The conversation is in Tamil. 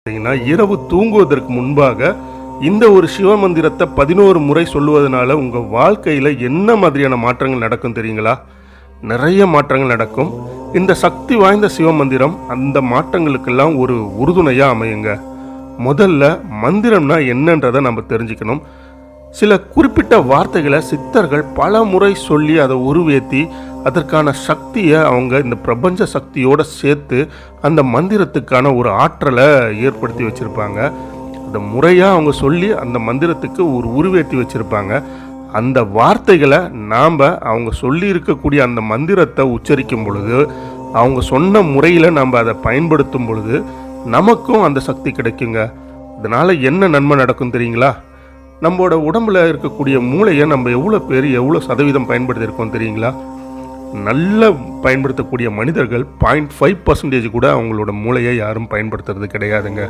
பார்த்தீங்கன்னா, இரவு தூங்குவதற்கு முன்பாக இந்த ஒரு சிவமந்திரத்தை 11 முறை சொல்லுவதனால உங்கள் வாழ்க்கையில் என்ன மாதிரியான மாற்றங்கள் நடக்கும் தெரியுங்களா? நிறைய மாற்றங்கள் நடக்கும். இந்த சக்தி வாய்ந்த சிவமந்திரம் அந்த மாற்றங்களுக்கெல்லாம் ஒரு உறுதுணையாக அமையுங்க. முதல்ல மந்திரம்னா என்னன்றதை நம்ம தெரிஞ்சுக்கணும். சில குறிப்பிட்ட வார்த்தைகளை சித்தர்கள் பல முறை சொல்லி அதை உருவேற்றி அதற்கான சக்தியை அவங்க இந்த பிரபஞ்ச சக்தியோடு சேர்த்து அந்த மந்திரத்துக்கான ஒரு ஆற்றலை ஏற்படுத்தி வச்சுருப்பாங்க. அந்த முறையாக அவங்க சொல்லி அந்த மந்திரத்துக்கு ஒரு உருவேற்றி வச்சுருப்பாங்க. அந்த வார்த்தைகளை நாம் அவங்க சொல்லி இருக்கக்கூடிய அந்த மந்திரத்தை உச்சரிக்கும் பொழுது, அவங்க சொன்ன முறையில் நம்ம அதை பயன்படுத்தும் பொழுது நமக்கும் அந்த சக்தி கிடைக்குங்க. இதனால் என்ன நன்மை நடக்கும் தெரியுங்களா? நம்மளோட உடம்புல இருக்கக்கூடிய மூளையை நம்ம எவ்வளோ சதவீதம் பயன்படுத்தியிருக்கோம் தெரியுங்களா? நல்ல பயன்படுத்தக்கூடிய மனிதர்கள் 0.5% கூட அவங்களோட மூளையை யாரும் பயன்படுத்துறது கிடையாதுங்க.